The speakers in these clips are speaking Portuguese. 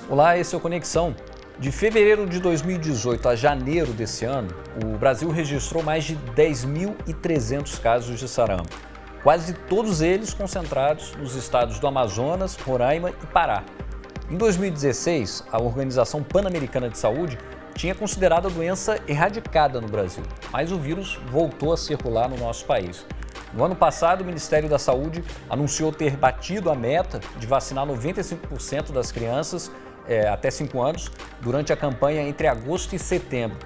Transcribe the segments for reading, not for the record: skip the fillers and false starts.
Olá, esse é o Conexão. De fevereiro de 2018 a janeiro desse ano, o Brasil registrou mais de 10.300 casos de sarampo, quase todos eles concentrados nos estados do Amazonas, Roraima e Pará. Em 2016, a Organização Pan-Americana de Saúde tinha considerado a doença erradicada no Brasil, mas o vírus voltou a circular no nosso país. No ano passado, o Ministério da Saúde anunciou ter batido a meta de vacinar 95% das crianças até 5 anos durante a campanha entre agosto e setembro.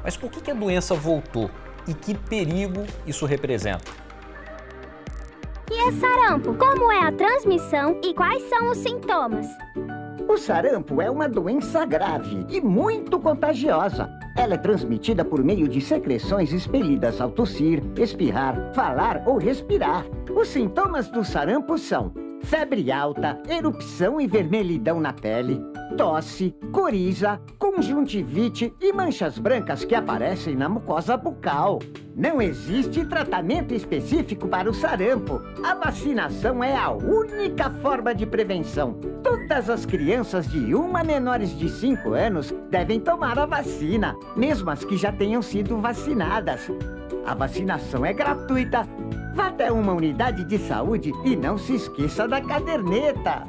Mas por que a doença voltou e que perigo isso representa? E é sarampo? Como é a transmissão e quais são os sintomas? O sarampo é uma doença grave e muito contagiosa. Ela é transmitida por meio de secreções expelidas ao tossir, espirrar, falar ou respirar. Os sintomas do sarampo são febre alta, erupção e vermelhidão na pele, tosse, coriza, conjuntivite e manchas brancas que aparecem na mucosa bucal. Não existe tratamento específico para o sarampo. A vacinação é a única forma de prevenção. Todas as crianças de 1 a menores de 5 anos devem tomar a vacina, mesmo as que já tenham sido vacinadas. A vacinação é gratuita. Vá até uma unidade de saúde e não se esqueça da caderneta.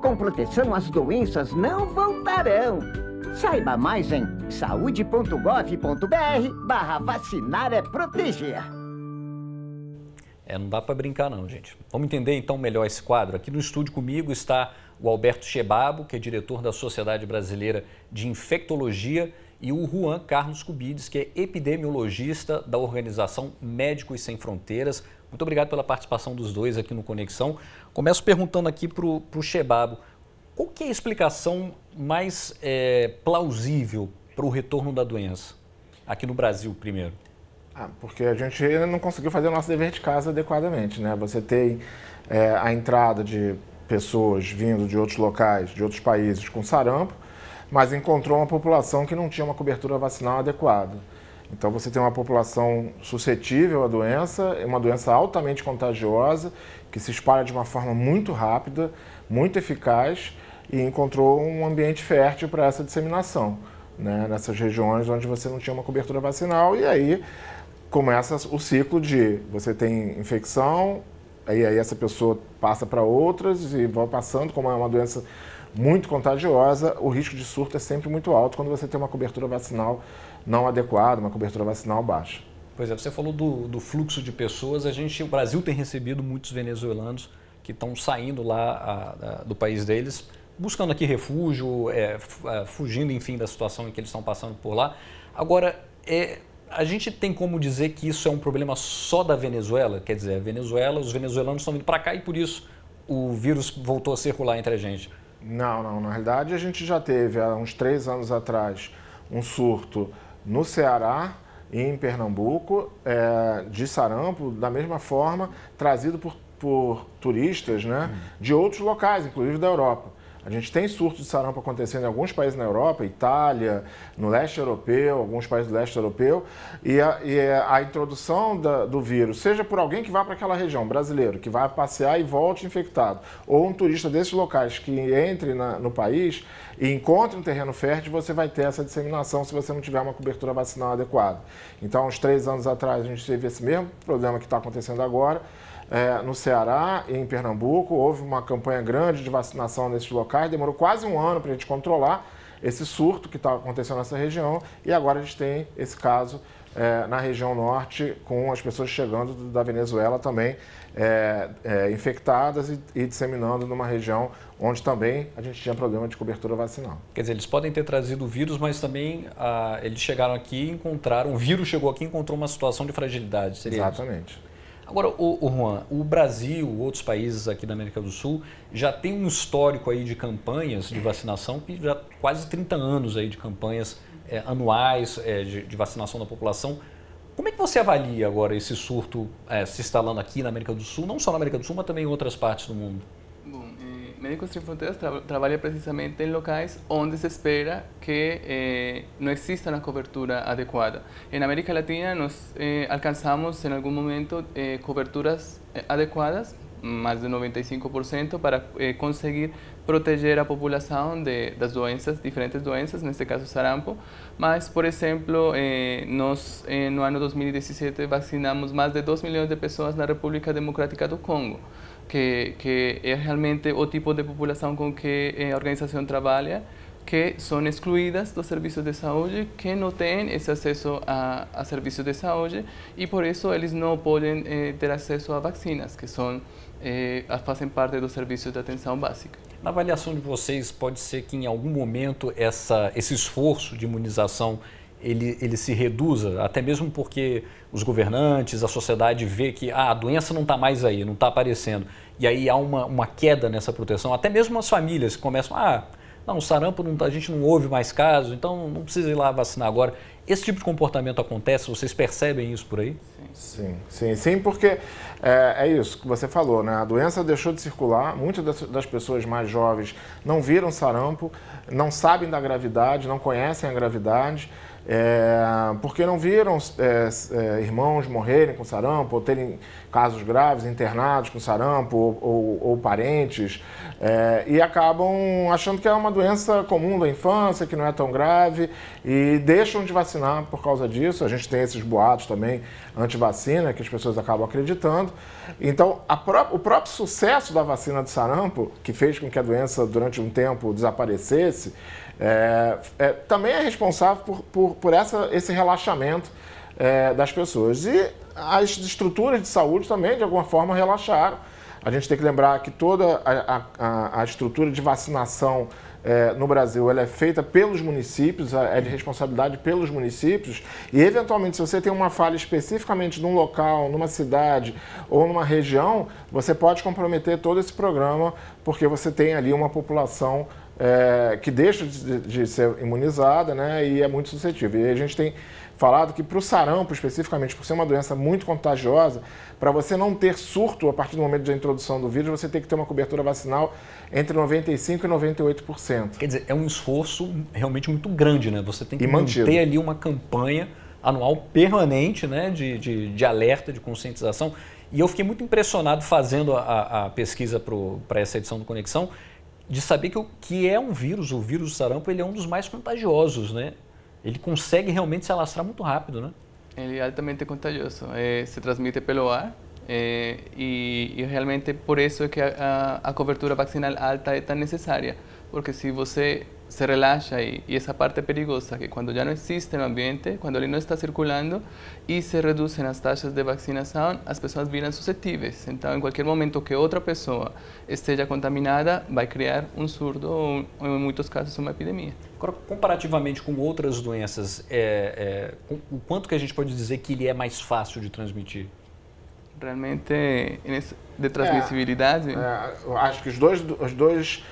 Com proteção, as doenças não voltarão. Saiba mais em saude.gov.br/vacinar é proteger. Não dá para brincar não, gente. Vamos entender então melhor esse quadro. Aqui no estúdio comigo está o Alberto Chebabo, que é diretor da Sociedade Brasileira de Infectologia, e o Juan Carlos Cubides, que é epidemiologista da Organização Médicos Sem Fronteiras. Muito obrigado pela participação dos dois aqui no Conexão. Começo perguntando aqui para o Chebabo, qual que é a explicação mais plausível para o retorno da doença? Aqui no Brasil, primeiro. Porque a gente ainda não conseguiu fazer o nosso dever de casa adequadamente, né? Você tem a entrada de pessoas vindo de outros locais, de outros países com sarampo, mas encontrou uma população que não tinha uma cobertura vacinal adequada. Então você tem uma população suscetível à doença, é uma doença altamente contagiosa, que se espalha de uma forma muito rápida, muito eficaz, e encontrou um ambiente fértil para essa disseminação, né? Nessas regiões onde você não tinha uma cobertura vacinal, e aí começa o ciclo de você tem infecção, aí essa pessoa passa para outras e vai passando, como é uma doença muito contagiosa, o risco de surto é sempre muito alto quando você tem uma cobertura vacinal não adequada, uma cobertura vacinal baixa. Pois é, você falou do fluxo de pessoas, o Brasil tem recebido muitos venezuelanos que estão saindo lá do país deles, buscando aqui refúgio, fugindo, enfim, da situação em que eles estão passando por lá. Agora, a gente tem como dizer que isso é um problema só da Venezuela? Quer dizer, os venezuelanos estão vindo para cá e por isso o vírus voltou a circular entre a gente? Não. Na realidade, a gente já teve, há uns 3 anos atrás, um surto no Ceará e em Pernambuco de sarampo, da mesma forma, trazido por turistas, né, de outros locais, inclusive da Europa. A gente tem surto de sarampo acontecendo em alguns países na Europa, Itália, no leste europeu, alguns países do leste europeu, e a introdução do vírus, seja por alguém que vá para aquela região, brasileiro, que vai passear e volte infectado, ou um turista desses locais que entre no país e encontre um terreno fértil, você vai ter essa disseminação se você não tiver uma cobertura vacinal adequada. Então, uns 3 anos atrás, a gente teve esse mesmo problema que está acontecendo agora. No Ceará e em Pernambuco, houve uma campanha grande de vacinação nesses locais, demorou quase 1 ano para a gente controlar esse surto que está acontecendo nessa região, e agora a gente tem esse caso na região norte, com as pessoas chegando da Venezuela também infectadas e disseminando numa região onde também a gente tinha problema de cobertura vacinal. Quer dizer, eles podem ter trazido o vírus, mas também eles chegaram aqui e encontraram, o vírus chegou aqui e encontrou uma situação de fragilidade, seria Exatamente. Isso? Agora, Juan, o Brasil, outros países aqui da América do Sul, já tem um histórico aí de campanhas de vacinação, que já quase 30 anos aí de campanhas anuais de vacinação da população. Como é que você avalia agora esse surto se instalando aqui na América do Sul, não só na América do Sul, mas também em outras partes do mundo? Bom, Médicos Sem Fronteiras trabalha precisamente em locais onde se espera que não exista uma cobertura adequada. Na América Latina nós alcançamos em algum momento coberturas adequadas mais de 95%, para conseguir proteger a população das doenças, diferentes doenças, neste caso sarampo. Mas, por exemplo, nós no ano 2017 vacinamos mais de 2 milhões de pessoas na República Democrática do Congo, que é realmente o tipo de população com que a organização trabalha, que são excluídas dos serviços de saúde, que não têm esse acesso a serviços de saúde e por isso eles não podem ter acesso a vacinas, que fazem parte dos serviços de atenção básica. Na avaliação de vocês, pode ser que em algum momento esse esforço de imunização ele se reduza, até mesmo porque os governantes, a sociedade vê que a doença não está mais aí, não está aparecendo, e aí há uma queda nessa proteção, até mesmo as famílias começam, não, o sarampo a gente não ouve mais casos, então não precisa ir lá vacinar agora. Esse tipo de comportamento acontece? Vocês percebem isso por aí? Sim, porque é isso que você falou, né? A doença deixou de circular, muitas das pessoas mais jovens não viram sarampo, não sabem da gravidade, não conhecem a gravidade, porque não viram irmãos morrerem com sarampo, ou terem casos graves, internados com sarampo, ou parentes, e acabam achando que é uma doença comum da infância, que não é tão grave, e deixam de vacinar por causa disso. A gente tem esses boatos também anti-vacina, que as pessoas acabam acreditando. Então, o próprio sucesso da vacina de sarampo, que fez com que a doença durante um tempo desaparecesse, também é responsável por esse relaxamento das pessoas. E as estruturas de saúde também, de alguma forma, relaxaram. A gente tem que lembrar que toda a estrutura de vacinação no Brasil ela é feita pelos municípios, é de responsabilidade pelos municípios, e eventualmente se você tem uma falha especificamente num local, numa cidade ou numa região, você pode comprometer todo esse programa, porque você tem ali uma população que deixa de ser imunizada, né, e é muito suscetível. E a gente tem falado que para o sarampo, especificamente, por ser uma doença muito contagiosa, para você não ter surto a partir do momento da introdução do vírus, você tem que ter uma cobertura vacinal entre 95% e 98%. Quer dizer, é um esforço realmente muito grande, né? Você tem que manter ali uma campanha anual permanente, né, de alerta, de conscientização. E eu fiquei muito impressionado fazendo a pesquisa para essa edição do Conexão, de saber que o que é um vírus, o vírus do sarampo, ele é um dos mais contagiosos, né? Ele consegue realmente se alastrar muito rápido, né? Ele é altamente contagioso, se transmite pelo ar e realmente por isso é que a cobertura vacinal alta é tão necessária, porque se você se relaxa e essa parte perigosa, que quando já não existe no ambiente, quando ele não está circulando e se reduzem as taxas de vacinação, as pessoas viram suscetíveis. Então, em qualquer momento que outra pessoa esteja contaminada, vai criar um surto ou, em muitos casos, uma epidemia. Agora, comparativamente com outras doenças, o quanto que a gente pode dizer que ele é mais fácil de transmitir? Realmente, de transmissibilidade? Eu acho que os dois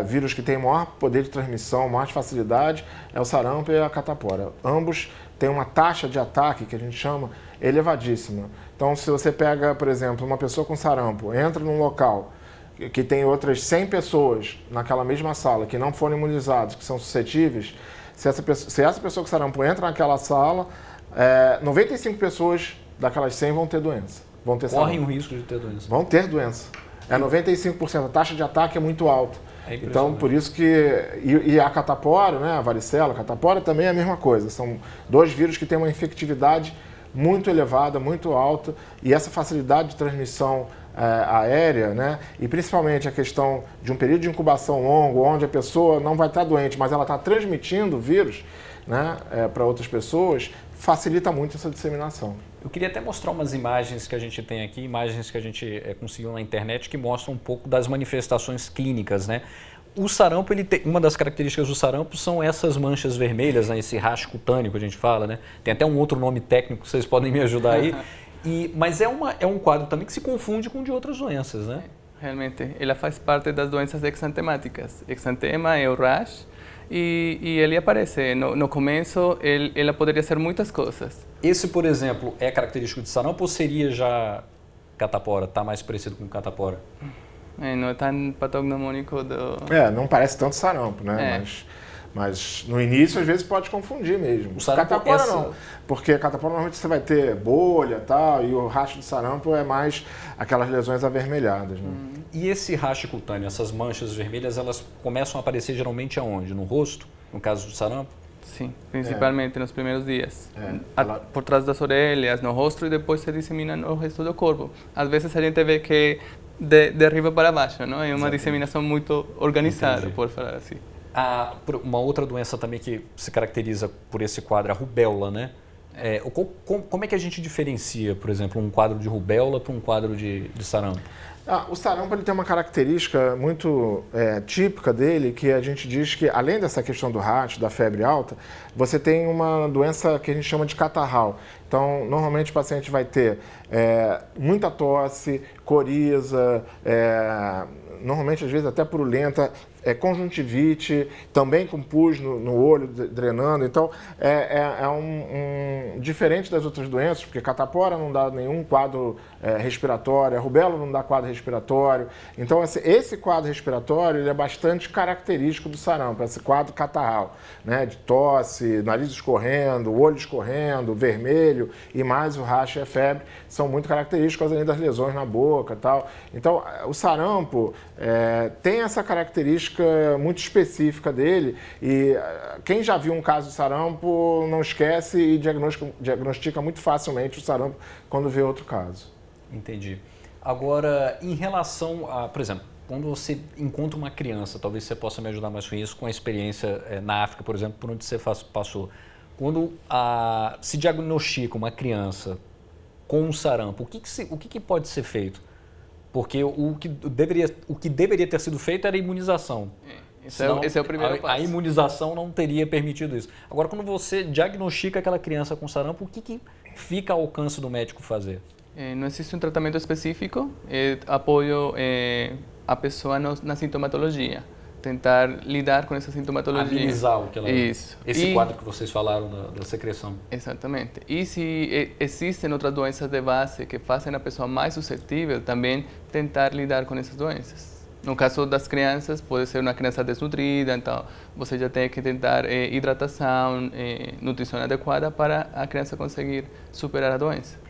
vírus que têm maior poder de transmissão, maior facilidade, é o sarampo e a catapora. Ambos têm uma taxa de ataque, que a gente chama, elevadíssima. Então, se você pega, por exemplo, uma pessoa com sarampo, entra num local que tem outras 100 pessoas naquela mesma sala que não foram imunizadas, que são suscetíveis, se essa pessoa com sarampo entra naquela sala, 95 pessoas daquelas 100 vão ter doença. Correm o risco de ter doença. Vão ter doença. 95%. A taxa de ataque é muito alta. Então, por isso que... E a catapora, né, a varicela, a catapora também é a mesma coisa. São dois vírus que têm uma infectividade muito elevada, muito alta, e essa facilidade de transmissão aérea, né, e principalmente a questão de um período de incubação longo, onde a pessoa não vai estar doente, mas ela está transmitindo o vírus, né, para outras pessoas, facilita muito essa disseminação. Eu queria até mostrar umas imagens que a gente tem aqui, imagens que a gente conseguiu na internet, que mostram um pouco das manifestações clínicas, né? O sarampo, uma das características do sarampo são essas manchas vermelhas, né? Esse rasgo cutâneo que a gente fala, né? Tem até um outro nome técnico, vocês podem me ajudar aí. Mas é um quadro também que se confunde com de outras doenças, né? Realmente, ela faz parte das doenças exantemáticas. Exantema é o rash, e ele aparece. No começo, ela poderia ser muitas coisas. Esse, por exemplo, é característico de sarampo ou seria já catapora? Está mais parecido com catapora? Não é tão patognomônico do... não parece tanto sarampo, né? Mas no início, às vezes, pode confundir mesmo. O sarampo, catapora não, porque a catapora normalmente você vai ter bolha e tal, e o racho do sarampo é mais aquelas lesões avermelhadas. Né? E esse racho cutâneo, essas manchas vermelhas, elas começam a aparecer geralmente aonde? No rosto, no caso do sarampo? Sim, principalmente nos primeiros dias. Por trás das orelhas, no rosto e depois se dissemina no resto do corpo. Às vezes a gente vê que de arriba para baixo, não? É uma disseminação muito organizada, por falar assim. Uma outra doença também que se caracteriza por esse quadro, a rubéola, né? Como é que a gente diferencia, por exemplo, um quadro de rubéola para um quadro de sarampo? O sarampo ele tem uma característica muito típica dele, que a gente diz que, além dessa questão do racho, da febre alta, você tem uma doença que a gente chama de catarral. Então, normalmente o paciente vai ter muita tosse, coriza, normalmente às vezes até purulenta, conjuntivite, também com pus no olho drenando. Então, diferente das outras doenças, porque catapora não dá nenhum quadro respiratório, a rubéola não dá quadro respiratório. Então, esse quadro respiratório ele é bastante característico do sarampo, esse quadro catarral, né? De tosse, nariz escorrendo, olho escorrendo, vermelho e mais o racho e a febre, são muito característicos além das lesões na boca e tal. Então, o sarampo tem essa característica muito específica dele e quem já viu um caso de sarampo não esquece e diagnostica muito facilmente o sarampo quando vê outro caso. Entendi. Agora, em relação a, por exemplo, quando você encontra uma criança, talvez você possa me ajudar mais com isso, com a experiência na África, por exemplo, por onde você passou. Quando se diagnostica uma criança com um sarampo, o que pode ser feito? Porque o que deveria ter sido feito era a imunização. Esse é o primeiro passo. A imunização não teria permitido isso. Agora, quando você diagnostica aquela criança com sarampo, o que fica ao alcance do médico fazer? Não existe um tratamento específico, apoio a pessoa na sintomatologia, tentar lidar com essa sintomatologia. Amenizar o que ela... Isso. Esse quadro que vocês falaram da secreção. Exatamente. E se existem outras doenças de base que fazem a pessoa mais suscetível, também tentar lidar com essas doenças. No caso das crianças, pode ser uma criança desnutrida, então você já tem que tentar hidratação, nutrição adequada para a criança conseguir superar a doença.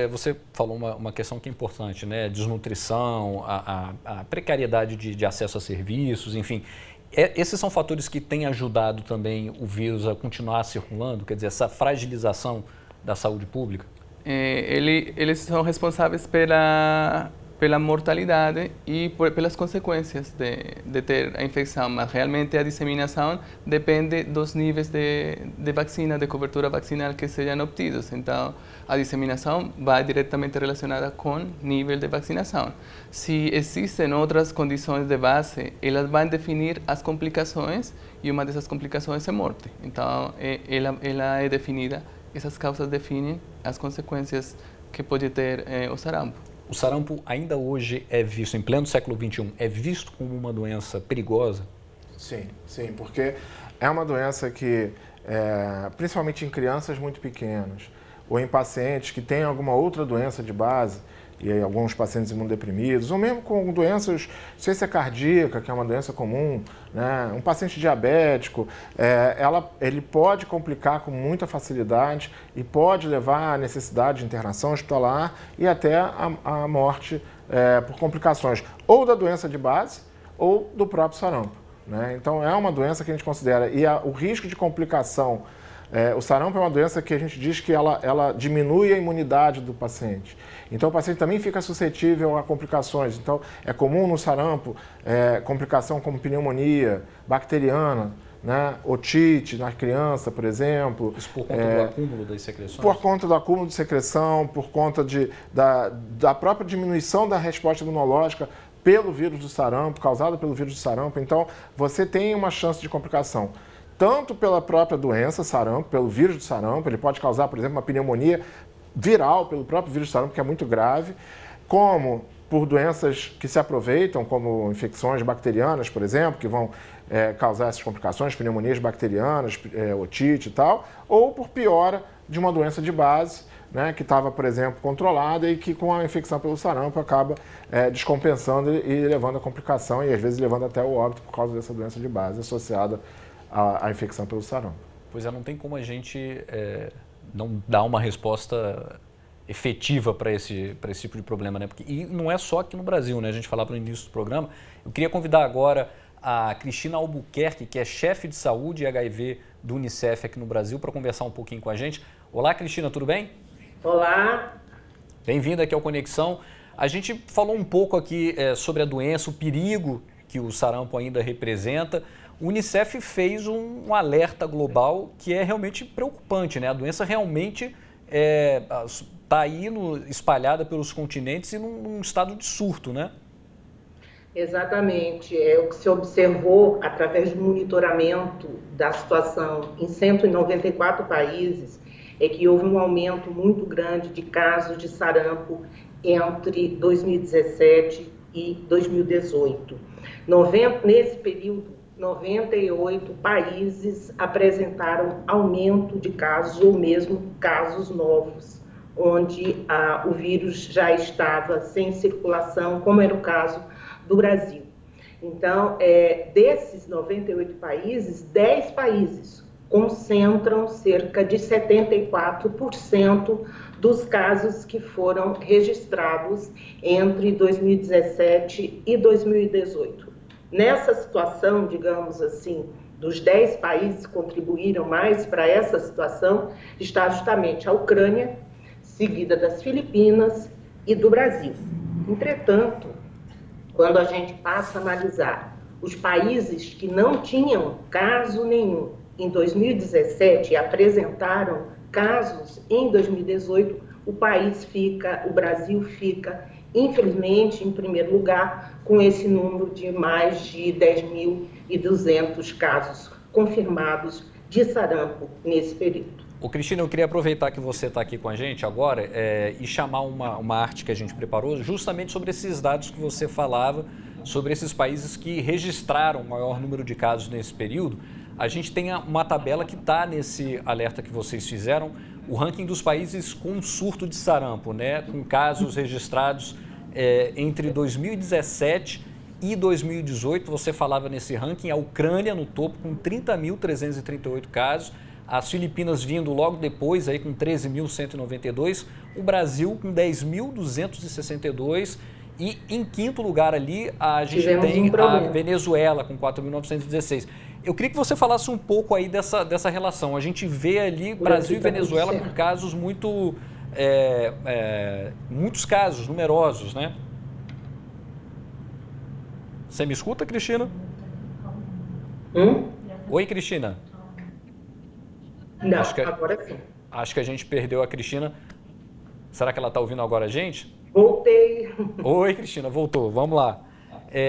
Você falou uma questão que é importante, né? Desnutrição, a precariedade de acesso a serviços, enfim. Esses são fatores que têm ajudado também o vírus a continuar circulando, quer dizer, essa fragilização da saúde pública? Eles são responsáveis pela mortalidade e pelas consequências de ter a infecção, mas realmente a disseminação depende dos níveis de vacina, de cobertura vacinal que sejam obtidos. Então, a disseminação vai diretamente relacionada com nível de vacinação. Se existem outras condições de base, elas vão definir as complicações e uma dessas complicações é morte. Então, ela é definida, essas causas definem as consequências que pode ter o sarampo. O sarampo ainda hoje é visto, em pleno século XXI, é visto como uma doença perigosa? Sim, sim, porque é uma doença que, principalmente em crianças muito pequenas, ou em pacientes que têm alguma outra doença de base, e aí alguns pacientes imunodeprimidos, ou mesmo com doenças, ciência cardíaca, que é uma doença comum, né? Um paciente diabético, ele pode complicar com muita facilidade e pode levar à necessidade de internação hospitalar e até a morte por complicações ou da doença de base ou do próprio sarampo, né? Então é uma doença que a gente considera, e o risco de complicação, o sarampo é uma doença que a gente diz que ela diminui a imunidade do paciente. Então, o paciente também fica suscetível a complicações. Então, é comum no sarampo complicação como pneumonia bacteriana, né? Otite na criança, por exemplo. Isso por conta do acúmulo das secreções? Por conta do acúmulo de secreção, por conta da própria diminuição da resposta imunológica pelo vírus do sarampo, causada pelo vírus do sarampo. Então, você tem uma chance de complicação. Tanto pela própria doença, sarampo, pelo vírus do sarampo, ele pode causar, por exemplo, uma pneumonia viral pelo próprio vírus do sarampo, que é muito grave, como por doenças que se aproveitam, como infecções bacterianas, por exemplo, que vão causar essas complicações, pneumonias bacterianas, otite e tal, ou por piora de uma doença de base, né, que estava, por exemplo, controlada e que com a infecção pelo sarampo acaba descompensando e levando a complicação e às vezes levando até o óbito por causa dessa doença de base associada a infecção pelo sarampo. Pois é, não tem como a gente não dar uma resposta efetiva para esse tipo de problema, né? E não é só aqui no Brasil, né? A gente falava no início do programa. Eu queria convidar agora a Cristina Albuquerque, que é chefe de saúde e HIV do Unicef aqui no Brasil, para conversar um pouquinho com a gente. Olá, Cristina, tudo bem? Olá. Bem-vinda aqui ao Conexão. A gente falou um pouco aqui sobre a doença, o perigo que o sarampo ainda representa. O Unicef fez um alerta global que é realmente preocupante, né? A doença realmente está aí espalhada pelos continentes e num estado de surto, né? Exatamente. O que se observou através do monitoramento da situação em 194 países é que houve um aumento muito grande de casos de sarampo entre 2017 e 2018. Nesse período, 98 países apresentaram aumento de casos ou mesmo casos novos, onde o vírus já estava sem circulação, como era o caso do Brasil. Então, desses 98 países, 10 países concentram cerca de 74% dos casos que foram registrados entre 2017 e 2018. Nessa situação, digamos assim, dos 10 países que contribuíram mais para essa situação, está justamente a Ucrânia, seguida das Filipinas e do Brasil. Entretanto, quando a gente passa a analisar os países que não tinham caso nenhum em 2017 e apresentaram casos em 2018, o Brasil fica, infelizmente, em primeiro lugar, com esse número de mais de 10.200 casos confirmados de sarampo nesse período. Ô, Cristina, eu queria aproveitar que você está aqui com a gente agora e chamar uma arte que a gente preparou justamente sobre esses dados que você falava, sobre esses países que registraram o maior número de casos nesse período. A gente tem uma tabela que está nesse alerta que vocês fizeram, o ranking dos países com surto de sarampo, né, com casos registrados entre 2017 e 2018. Você falava nesse ranking, a Ucrânia no topo com 30.338 casos, as Filipinas vindo logo depois aí com 13.192, o Brasil com 10.262 e em quinto lugar ali a gente tem a Venezuela com 4.916. Eu queria que você falasse um pouco aí dessa relação. A gente vê ali Brasil e Venezuela com casos muitos casos, numerosos, né? Você me escuta, Cristina? Oi, Cristina. Não, agora sim. Acho que a gente perdeu a Cristina. Será que ela está ouvindo agora a gente? Voltei. Oi, Cristina, voltou. Vamos lá.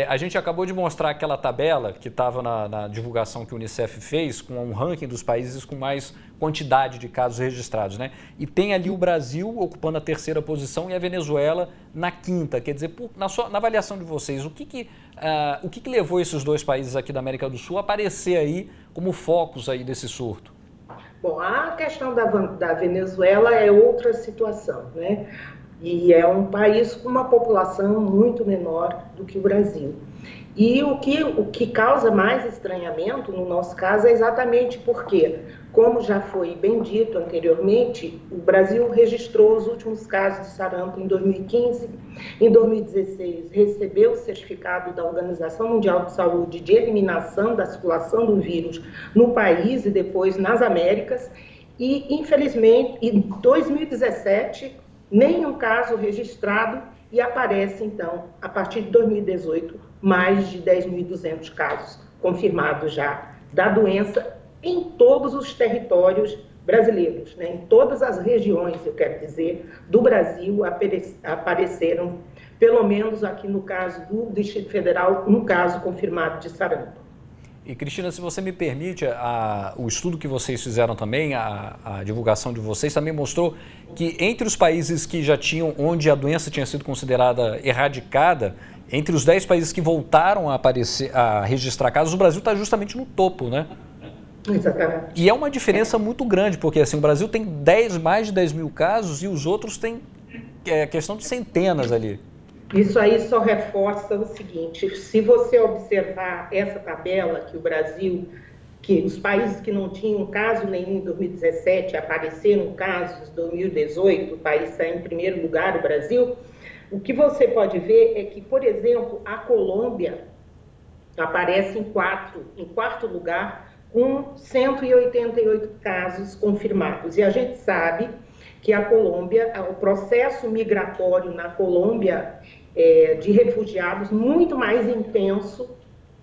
A gente acabou de mostrar aquela tabela que estava na divulgação que o Unicef fez, com um ranking dos países com mais quantidade de casos registrados, né? E tem ali o Brasil ocupando a terceira posição e a Venezuela na quinta. Quer dizer, na avaliação de vocês, o que levou esses dois países aqui da América do Sul a aparecer aí como focos aí desse surto? Bom, a questão da Venezuela é outra situação, né? E é um país com uma população muito menor do que o Brasil. E o que causa mais estranhamento, no nosso caso, é exatamente porque, como já foi bem dito anteriormente, o Brasil registrou os últimos casos de sarampo em 2015. Em 2016, recebeu o certificado da Organização Mundial de Saúde de eliminação da circulação do vírus no país e depois nas Américas. E, infelizmente, em 2017... nenhum caso registrado e aparece, então, a partir de 2018, mais de 10.200 casos confirmados já da doença em todos os territórios brasileiros, né? Em todas as regiões, eu quero dizer, do Brasil apareceram, pelo menos aqui no caso do Distrito Federal, um caso confirmado de sarampo. E, Cristina, se você me permite, o estudo que vocês fizeram também, a divulgação de vocês também mostrou que entre os países que já tinham, onde a doença tinha sido considerada erradicada, entre os 10 países que voltaram a registrar casos, o Brasil está justamente no topo, né? Exatamente. E é uma diferença muito grande, porque assim, o Brasil tem mais de 10 mil casos e os outros têm questão de centenas ali. Isso aí só reforça o seguinte: se você observar essa tabela que o Brasil que os países que não tinham caso nenhum em 2017 apareceram casos em 2018, o país está em primeiro lugar, o Brasil. O que você pode ver é que, por exemplo, a Colômbia aparece em quarto lugar, com 188 casos confirmados. E a gente sabe que a Colômbia, o processo migratório na Colômbia de refugiados muito mais intenso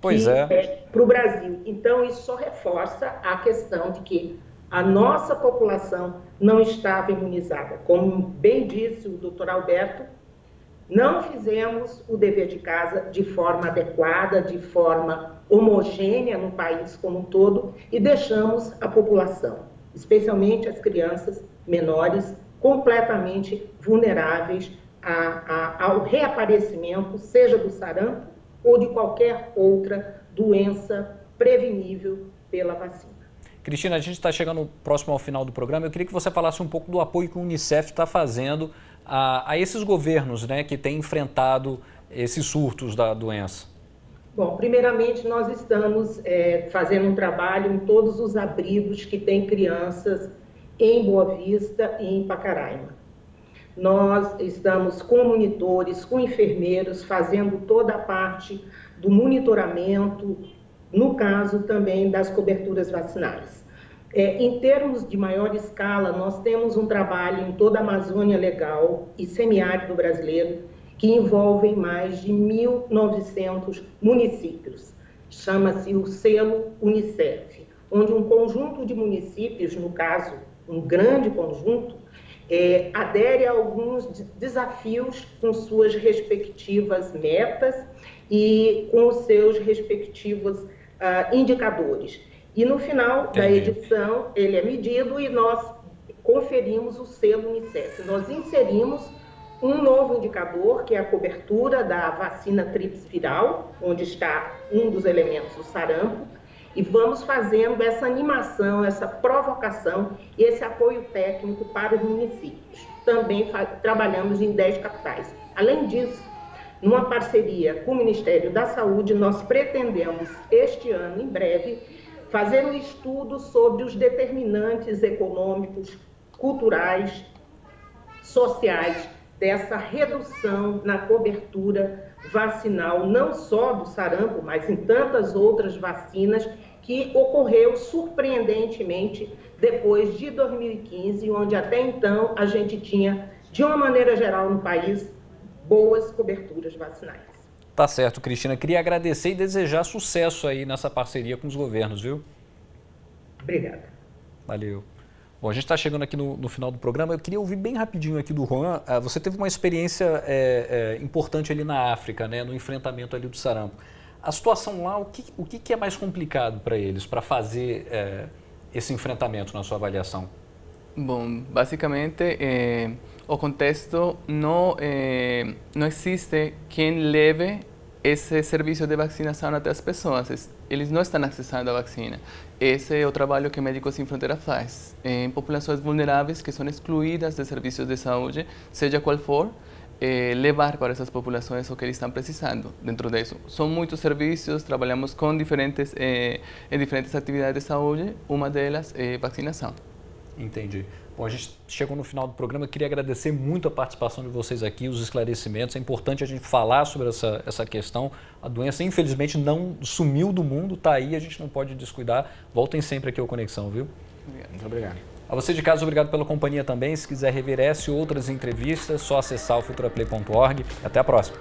para o Brasil. Então, isso só reforça a questão de que a nossa população não estava imunizada. Como bem disse o doutor Alberto, não fizemos o dever de casa de forma adequada, de forma homogênea no país como um todo e deixamos a população, especialmente as crianças menores, completamente vulneráveis ao reaparecimento, seja do sarampo ou de qualquer outra doença prevenível pela vacina. Cristina, a gente está chegando próximo ao final do programa. Eu queria que você falasse um pouco do apoio que o Unicef está fazendo a esses governos, né, que têm enfrentado esses surtos da doença. Bom, primeiramente nós estamos fazendo um trabalho em todos os abrigos que têm crianças em Boa Vista e em Pacaraima. Nós estamos com monitores, com enfermeiros, fazendo toda a parte do monitoramento, no caso também das coberturas vacinais. Em termos de maior escala, nós temos um trabalho em toda a Amazônia Legal e semiárido brasileiro, que envolvem mais de 1.900 municípios. Chama-se o selo Unicef, onde um conjunto de municípios, no caso, um grande conjunto, adere a alguns desafios com suas respectivas metas e com os seus respectivos indicadores. E no final da edição, ele é medido e nós conferimos o selo Unicef. Nós inserimos um novo indicador, que é a cobertura da vacina tríplice viral, onde está um dos elementos, o sarampo, e vamos fazendo essa animação, essa provocação e esse apoio técnico para os municípios. Também trabalhamos em 10 capitais. Além disso, numa parceria com o Ministério da Saúde, nós pretendemos, este ano, em breve, fazer um estudo sobre os determinantes econômicos, culturais, sociais, dessa redução na cobertura vacinal, não só do sarampo, mas em tantas outras vacinas, que ocorreu surpreendentemente depois de 2015, onde até então a gente tinha, de uma maneira geral no país, boas coberturas vacinais. Tá certo, Cristina. Queria agradecer e desejar sucesso aí nessa parceria com os governos, viu? Obrigada. Valeu. Bom, a gente está chegando aqui no final do programa. Eu queria ouvir bem rapidinho aqui do Juan. Você teve uma experiência importante ali na África, né, no enfrentamento ali do sarampo. A situação lá, o que é mais complicado para eles, para fazer esse enfrentamento na sua avaliação? Bom, basicamente, o contexto não existe quem leve esse serviço de vacinação até as pessoas. Eles não estão acessando a vacina. Esse é o trabalho que Médicos Sem Fronteiras faz em populações vulneráveis que são excluídas de serviços de saúde, seja qual for, levar para essas populações o que eles estão precisando dentro disso. São muitos serviços, trabalhamos com em diferentes atividades de saúde, uma delas é vacinação. Entendi. Bom, a gente chegou no final do programa, eu queria agradecer muito a participação de vocês aqui, os esclarecimentos. É importante a gente falar sobre essa questão. A doença, infelizmente, não sumiu do mundo, está aí, a gente não pode descuidar. Voltem sempre aqui ao Conexão, viu? Muito obrigado. A você de casa, obrigado pela companhia também. Se quiser rever essa e outras entrevistas, só acessar o futuraplay.org. Até a próxima.